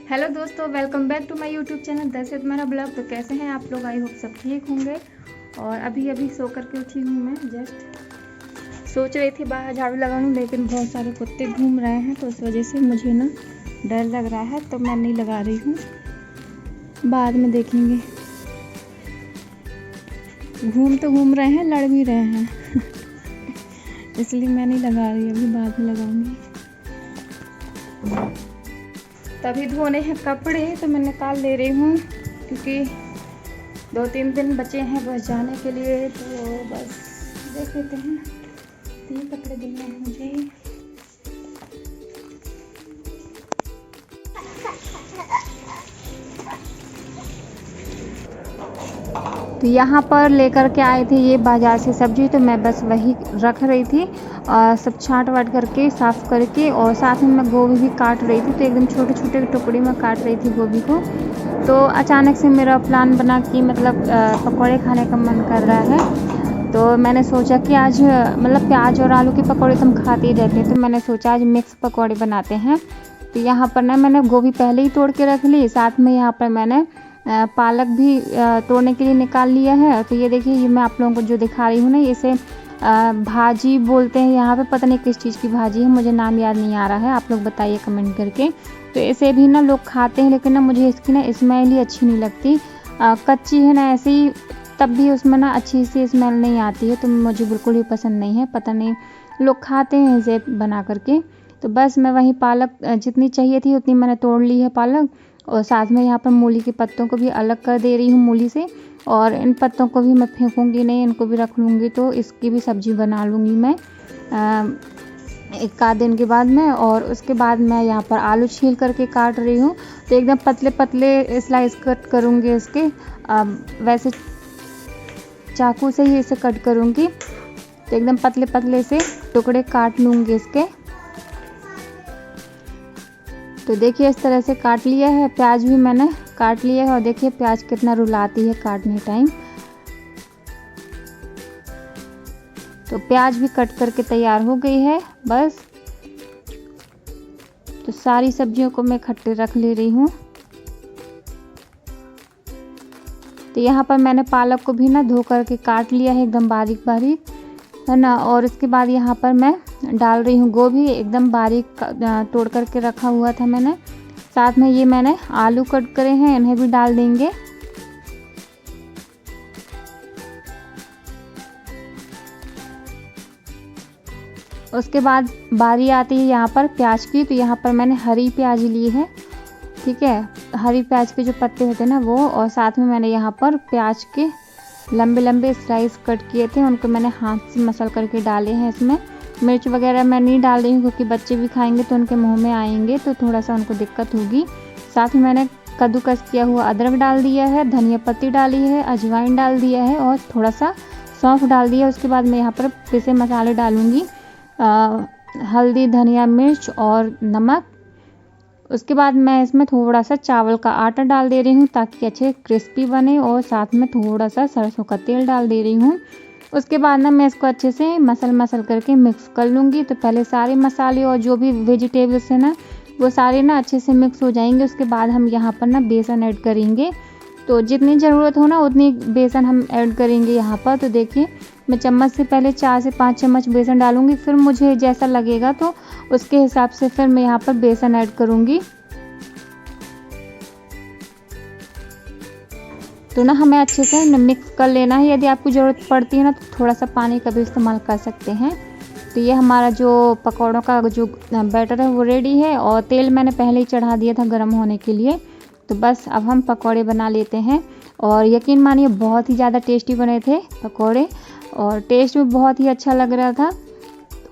Hello दोस्तों, welcome back to my YouTube channel Dashrath मेरा blog. तो कैसे हैं आप लोग? आई होप सब ठीक होंगे। और अभी सो कर के उठी हूँ। मैं जस्ट सोच रही थी बाहर झाड़ू लगाऊँ, लेकिन बहुत सारे कुत्ते घूम रहे हैं तो उस वजह से मुझे ना डर लग रहा है, तो मैं नहीं लगा रही हूँ। बाद में देखेंगे। घूम रहे हैं, लड़ भी रहे हैं इसलिए मैं नहीं लगा रही, अभी बाद में लगाऊंगी। तभी धोने हैं कपड़े तो मैं निकाल ले रही हूँ, क्योंकि 2-3 दिन बचे हैं बस जाने के लिए। तो बस देख लेते हैं, 3 कपड़े धुलने हैं मुझे। तो यहाँ पर लेकर के आए थे ये बाज़ार से सब्जी, तो मैं बस वही रख रही थी और सब छाँट वाट करके साफ़ करके, और साथ में मैं गोभी भी काट रही थी। तो एकदम छोटे छोटे टुकड़े में काट रही थी गोभी को। तो अचानक से मेरा प्लान बना कि मतलब पकौड़े खाने का मन कर रहा है। तो मैंने सोचा कि आज मतलब प्याज और आलू के पकौड़े तो हम खाते ही रहते हैं, तो मैंने सोचा आज मिक्स पकौड़े बनाते हैं। तो यहाँ पर ना मैंने गोभी पहले ही तोड़ के रख ली, साथ में यहाँ पर मैंने पालक भी तोड़ने के लिए निकाल लिया है। तो ये देखिए, ये मैं आप लोगों को जो दिखा रही हूँ ना, इसे भाजी बोलते हैं यहाँ पे। पता नहीं किस चीज़ की भाजी है, मुझे नाम याद नहीं आ रहा है, आप लोग बताइए कमेंट करके। तो इसे भी ना लोग खाते हैं, लेकिन ना मुझे इसकी ना स्मेल ही अच्छी नहीं लगती। कच्ची है ना ऐसे ही, तब भी उसमें ना अच्छी सी स्मेल नहीं आती है, तो मुझे बिल्कुल ही पसंद नहीं है। पता नहीं लोग खाते हैं इसे बना करके। तो बस मैं वही पालक जितनी चाहिए थी उतनी मैंने तोड़ ली है पालक, और साथ में यहाँ पर मूली के पत्तों को भी अलग कर दे रही हूँ मूली से। और इन पत्तों को भी मैं फेंकूँगी नहीं, इनको भी रख लूँगी, तो इसकी भी सब्ज़ी बना लूँगी मैं एक आध दिन के बाद में। और उसके बाद मैं यहाँ पर आलू छील करके काट रही हूँ। तो एकदम पतले पतले स्लाइस कट करूँगी इसके, वैसे चाकू से ही इसे कट करूँगी। तो एकदम पतले पतले से टुकड़े काट लूँगी इसके। तो देखिए इस तरह से काट लिया है। प्याज भी मैंने काट लिया है, और देखिए प्याज कितना रुलाती है काटने टाइम। तो प्याज भी कट करके तैयार हो गई है बस। तो सारी सब्जियों को मैं इकट्ठे रख ले रही हूँ। तो यहाँ पर मैंने पालक को भी ना धो करके काट लिया है एकदम बारीक बारीक, है ना। और उसके बाद यहाँ पर मैं डाल रही हूँ गोभी, एकदम बारीक तोड़ करके रखा हुआ था मैंने। साथ में ये मैंने आलू कट करे हैं, इन्हें भी डाल देंगे। उसके बाद बारी आती है यहाँ पर प्याज की। तो यहाँ पर मैंने हरी प्याज ली है, ठीक है। हरी प्याज के जो पत्ते होते हैं ना वो, और साथ में मैंने यहाँ पर प्याज के लंबे लंबे स्लाइस कट किए थे, उनको मैंने हाथ से मसल करके डाले हैं इसमें। मिर्च वगैरह मैं नहीं डाल रही हूँ, क्योंकि बच्चे भी खाएंगे तो उनके मुंह में आएंगे, तो थोड़ा सा उनको दिक्कत होगी। साथ में मैंने कद्दूकस किया हुआ अदरक डाल दिया है, धनिया पत्ती डाली है, अजवाइन डाल दिया है, और थोड़ा सा सौंफ डाल दिया। उसके बाद मैं यहाँ पर पिसे मसाले डालूँगी, हल्दी, धनिया, मिर्च और नमक। उसके बाद मैं इसमें थोड़ा सा चावल का आटा डाल दे रही हूँ, ताकि अच्छे क्रिस्पी बने, और साथ में थोड़ा सा सरसों का तेल डाल दे रही हूँ। उसके बाद ना मैं इसको अच्छे से मसल करके मिक्स कर लूँगी। तो पहले सारे मसाले और जो भी वेजिटेबल्स है ना वो सारे ना अच्छे से मिक्स हो जाएंगे। उसके बाद हम यहाँ पर ना बेसन ऐड करेंगे। तो जितनी ज़रूरत हो ना उतनी बेसन हम ऐड करेंगे यहाँ पर। तो देखिए मैं चम्मच से पहले 4 से 5 चम्मच बेसन डालूँगी, फिर मुझे जैसा लगेगा तो उसके हिसाब से फिर मैं यहाँ पर बेसन ऐड करूँगी। तो ना हमें अच्छे से मिक्स कर लेना है। यदि आपको ज़रूरत पड़ती है ना तो थोड़ा सा पानी का भी इस्तेमाल कर सकते हैं। तो ये हमारा जो पकौड़ों का जो बैटर है वो रेडी है, और तेल मैंने पहले ही चढ़ा दिया था गर्म होने के लिए। तो बस अब हम पकौड़े बना लेते हैं। और यकीन मानिए बहुत ही ज़्यादा टेस्टी बने थे पकौड़े, और टेस्ट भी बहुत ही अच्छा लग रहा था।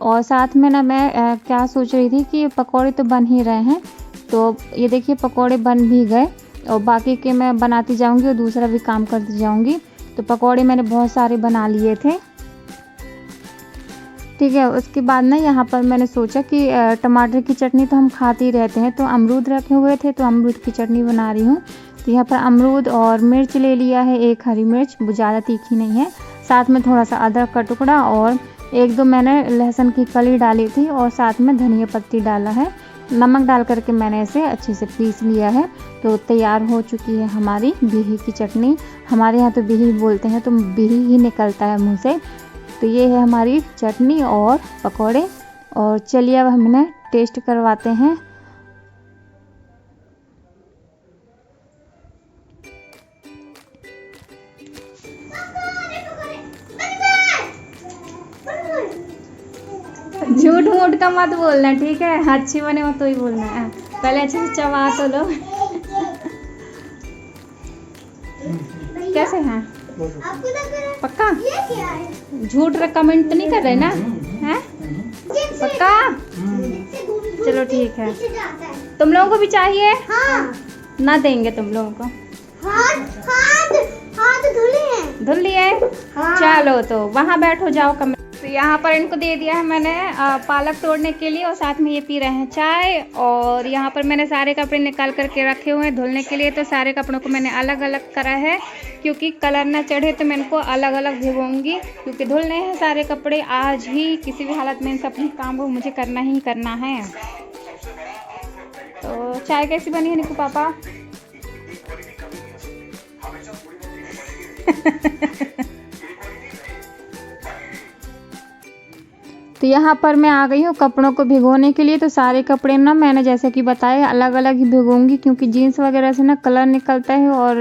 और साथ में ना मैं क्या सोच रही थी कि पकौड़े तो बन ही रहे हैं, तो ये देखिए पकौड़े बन भी गए, और बाकी के मैं बनाती जाऊंगी और दूसरा भी काम करती जाऊंगी। तो पकौड़े मैंने बहुत सारे बना लिए थे, ठीक है। उसके बाद ना यहाँ पर मैंने सोचा कि टमाटर की चटनी तो हम खाते ही रहते हैं, तो अमरूद रखे हुए थे तो अमरूद की चटनी बना रही हूँ। तो यहाँ पर अमरूद और मिर्च ले लिया है, एक हरी मिर्च, वो ज़्यादा तीखी नहीं है। साथ में थोड़ा सा अदरक का टुकड़ा, और 1-2 मैंने लहसुन की कली डाली थी, और साथ में धनिया पत्ती डाला है। नमक डाल करके मैंने इसे अच्छे से पीस लिया है। तो तैयार हो चुकी है हमारी बिही की चटनी। हमारे यहाँ तो बिही बोलते हैं, तो बिही ही निकलता है मुँह से। तो ये है हमारी चटनी और पकौड़े। और चलिए अब हम इन्हें टेस्ट करवाते हैं। झूठ मूठ का मत बोलना, ठीक है? अच्छी बने मत तो ही बोलना है। पहले अच्छे से चबा तो लो। कैसे हैं? पक्का? झूठ कमेंट तो नहीं कर रहे ना? हैं? पक्का? चलो ठीक है। तुम लोगों को भी चाहिए? हाँ। ना देंगे तुम लोगों को। धुल लिए? हाँ। चलो तो वहाँ बैठो, जाओ कमरे। तो यहाँ पर इनको दे दिया है मैंने पालक तोड़ने के लिए, और साथ में ये पी रहे हैं चाय। और यहाँ पर मैंने सारे कपड़े निकाल करके रखे हुए हैं धुलने के लिए। तो सारे कपड़ों को मैंने अलग अलग करा है, क्योंकि कलर ना चढ़े तो मैं इनको अलग अलग भिगोऊंगी, क्योंकि धुलने हैं सारे कपड़े आज ही। किसी भी हालत में इन सब काम को मुझे करना ही करना है। तो चाय कैसी बनी है निकू पापा? तो यहाँ पर मैं आ गई हूँ कपड़ों को भिगोने के लिए। तो सारे कपड़े ना मैंने जैसे कि बताया अलग अलग ही भिगोऊंगी, क्योंकि जीन्स वगैरह से ना कलर निकलता है। और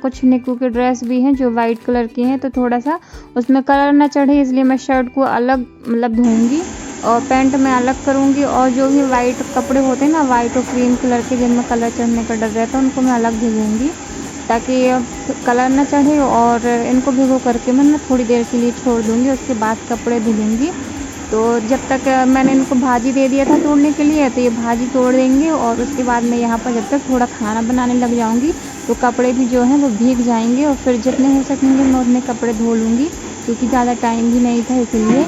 कुछ निकू के ड्रेस भी हैं जो वाइट कलर की हैं, तो थोड़ा सा उसमें कलर ना चढ़े, इसलिए मैं शर्ट को अलग मतलब धोऊंगी और पैंट में अलग करूँगी। और जो भी वाइट कपड़े होते हैं ना, वाइट और क्रीम कलर के जिनमें कलर चढ़ने का डर रहता है, उनको मैं अलग भिगोऊंगी ताकि कलर ना चढ़े। और इनको भिगो करके मैं ना थोड़ी देर के लिए छोड़ दूँगी, उसके बाद कपड़े धुलूँगी। तो जब तक मैंने इनको भाजी दे दिया था तोड़ने के लिए, तो ये भाजी तोड़ देंगे। और उसके बाद मैं यहाँ पर जब तक थोड़ा खाना बनाने लग जाऊँगी, तो कपड़े भी जो हैं वो भीग जाएंगे। और फिर जितने हो सकेंगे मैं उतने कपड़े धो लूँगी, क्योंकि ज़्यादा टाइम भी नहीं था इसलिए।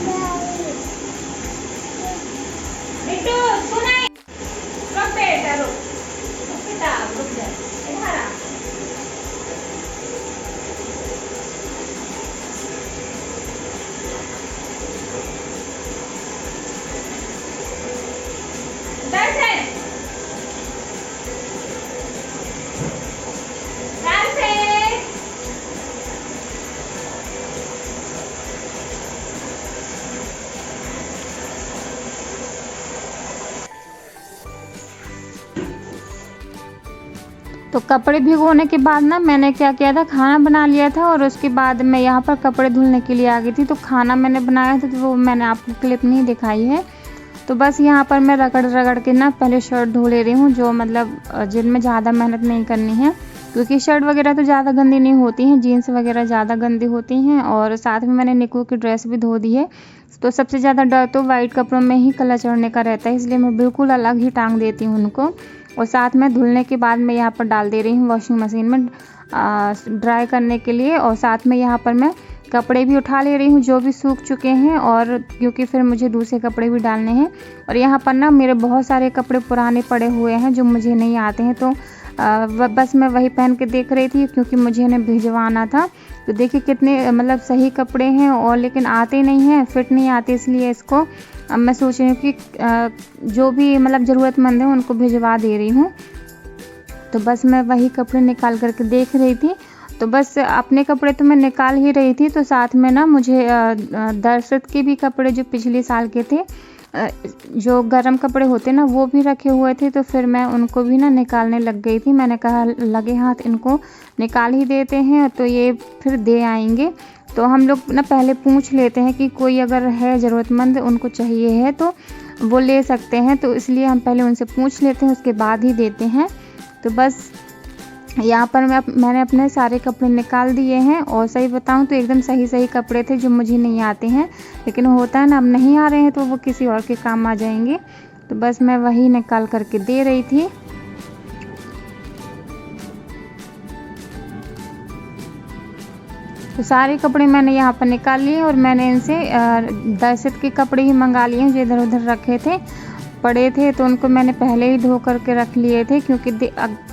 तो कपड़े भिगोने के बाद ना मैंने क्या किया था, खाना बना लिया था। और उसके बाद मैं यहाँ पर कपड़े धुलने के लिए आ गई थी। तो खाना मैंने बनाया था, तो वो मैंने आपको क्लिप नहीं दिखाई है। तो बस यहाँ पर मैं रगड़ रगड़ के ना पहले शर्ट धो ले रही हूँ, जो मतलब जिनमें ज़्यादा मेहनत नहीं करनी है, क्योंकि शर्ट वगैरह तो ज़्यादा गंदी नहीं होती हैं, जीन्स वगैरह ज़्यादा गंदी होती हैं। और साथ में मैंने निकू की ड्रेस भी धो दी है। तो सबसे ज़्यादा डर तो वाइट कपड़ों में ही कलर चढ़ने का रहता है, इसलिए मैं बिल्कुल अलग ही टांग देती हूँ उनको। और साथ में धुलने के बाद मैं यहाँ पर डाल दे रही हूँ वॉशिंग मशीन में ड्राई करने के लिए। और साथ में यहाँ पर मैं कपड़े भी उठा ले रही हूँ जो भी सूख चुके हैं, और क्योंकि फिर मुझे दूसरे कपड़े भी डालने हैं। और यहाँ पर ना मेरे बहुत सारे कपड़े पुराने पड़े हुए हैं जो मुझे नहीं आते हैं, तो बस मैं वही पहन के देख रही थी, क्योंकि मुझे इन्हें भिजवाना था। तो देखिए कितने मतलब सही कपड़े हैं, और लेकिन आते नहीं हैं, फिट नहीं आते, इसलिए इसको अब मैं सोच रही हूँ कि जो भी मतलब ज़रूरतमंद है उनको भिजवा दे रही हूँ। तो बस मैं वही कपड़े निकाल करके देख रही थी। तो बस अपने कपड़े तो मैं निकाल ही रही थी, तो साथ में ना मुझे दर्शत के भी कपड़े जो पिछले साल के थे, जो गर्म कपड़े होते ना, वो भी रखे हुए थे। तो फिर मैं उनको भी ना निकालने लग गई थी। मैंने कहा लगे हाथ इनको निकाल ही देते हैं, तो ये फिर दे आएंगे। तो हम लोग ना पहले पूछ लेते हैं कि कोई अगर है ज़रूरतमंद, उनको चाहिए है तो वो ले सकते हैं, तो इसलिए हम पहले उनसे पूछ लेते हैं, उसके बाद ही देते हैं। तो बस यहाँ पर मैंने अपने सारे कपड़े निकाल दिए हैं। और सही बताऊँ तो एकदम सही कपड़े थे जो मुझे नहीं आते हैं, लेकिन होता है ना, अब नहीं आ रहे हैं तो वो किसी और के काम आ जाएंगे। तो बस मैं वही निकाल करके दे रही थी। तो सारे कपड़े मैंने यहाँ पर निकाल लिए, और मैंने इनसे दर्शत के कपड़े ही मंगा लिए हैं जो इधर उधर रखे थे, पड़े थे। तो उनको मैंने पहले ही धो करके रख लिए थे, क्योंकि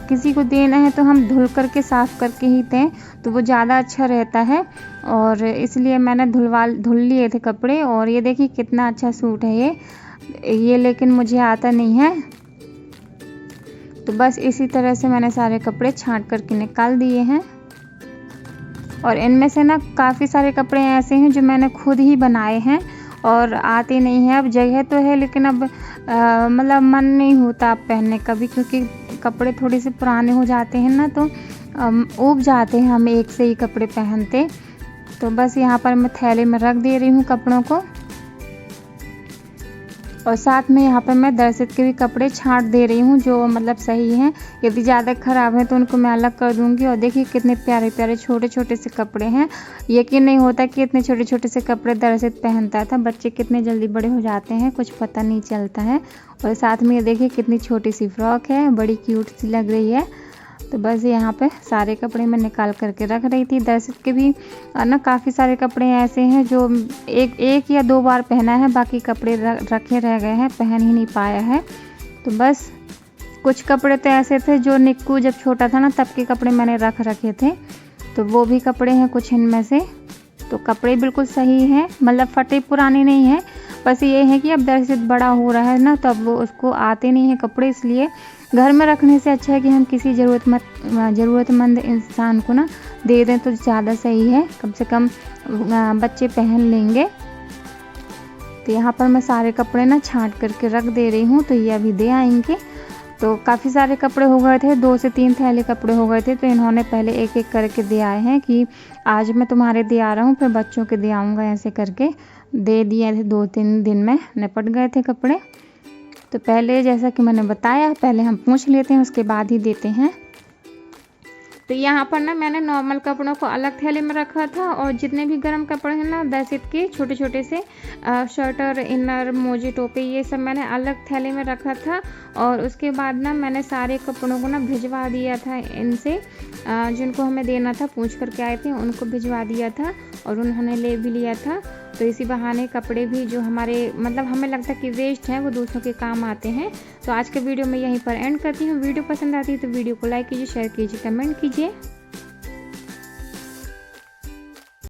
किसी को देना है तो हम धुल करके साफ़ करके ही दें, तो वो ज़्यादा अच्छा रहता है। और इसलिए मैंने धुल लिए थे कपड़े। और ये देखिए कितना अच्छा सूट है ये लेकिन मुझे आता नहीं है। तो बस इसी तरह से मैंने सारे कपड़े छांट करके निकाल दिए हैं। और इनमें से ना काफ़ी सारे कपड़े ऐसे हैं जो मैंने खुद ही बनाए हैं और आते नहीं हैं। अब जगह तो है लेकिन अब मतलब मन नहीं होता अब पहनने का भी, क्योंकि कपड़े थोड़े से पुराने हो जाते हैं ना, तो ऊब जाते हैं हम एक से ही कपड़े पहनते। तो बस यहाँ पर मैं थैले में रख दे रही हूँ कपड़ों को, और साथ में यहाँ पर मैं दरसित के भी कपड़े छांट दे रही हूँ जो मतलब सही हैं। यदि ज़्यादा ख़राब है तो उनको मैं अलग कर दूँगी। और देखिए कितने प्यारे प्यारे छोटे छोटे से कपड़े हैं। यकीन नहीं होता कि इतने छोटे छोटे से कपड़े दरसित पहनता था। बच्चे कितने जल्दी बड़े हो जाते हैं, कुछ पता नहीं चलता है। और साथ में ये देखिए कितनी छोटी सी फ्रॉक है, बड़ी क्यूट सी लग रही है। तो बस यहाँ पे सारे कपड़े मैं निकाल करके रख रही थी। दरसित के भी ना काफ़ी सारे कपड़े ऐसे हैं जो एक या 2 बार पहना है, बाकी कपड़े रखे रह गए हैं, पहन ही नहीं पाया है। तो बस कुछ कपड़े तो ऐसे थे जो निक्कू जब छोटा था ना तब के कपड़े मैंने रख रखे थे, तो वो भी कपड़े हैं कुछ इनमें से। तो कपड़े बिल्कुल सही हैं, मतलब फटे पुराने नहीं हैं। बस ये है कि अब दरसित बड़ा हो रहा है ना, तो अब वो उसको आते नहीं हैं कपड़े, इसलिए घर में रखने से अच्छा है कि हम किसी ज़रूरतमंद इंसान को ना दे दें तो ज़्यादा सही है, कम से कम बच्चे पहन लेंगे। तो यहाँ पर मैं सारे कपड़े ना छांट करके रख दे रही हूँ, तो ये अभी दे आएंगे। तो काफ़ी सारे कपड़े हो गए थे, 2 से 3 थैले कपड़े हो गए थे, तो इन्होंने पहले एक एक करके दे आए हैं कि आज मैं तुम्हारे दे आ रहा हूँ, फिर बच्चों के दे आऊँगा। ऐसे करके दे दिए थे, 2-3 दिन में निपट गए थे कपड़े। तो पहले जैसा कि मैंने बताया, पहले हम पूछ लेते हैं, उसके बाद ही देते हैं। तो यहाँ पर ना मैंने नॉर्मल कपड़ों को अलग थैले में रखा था, और जितने भी गर्म कपड़े हैं ना दरसित के छोटे छोटे से शर्ट और इनर मोजे टोपे ये सब मैंने अलग थैले में रखा था। और उसके बाद ना मैंने सारे कपड़ों को ना भिजवा दिया था इनसे, जिनको हमें देना था पूछ करके आए थे उनको भिजवा दिया था, और उन्होंने ले भी लिया था। तो इसी बहाने कपड़े भी जो हमारे मतलब हमें लगता है कि वेस्ट हैं वो दूसरों के काम आते हैं। तो आज के वीडियो में यहीं पर एंड करती हूँ। वीडियो पसंद आती है तो वीडियो को लाइक कीजिए, शेयर कीजिए, कमेंट कीजिए।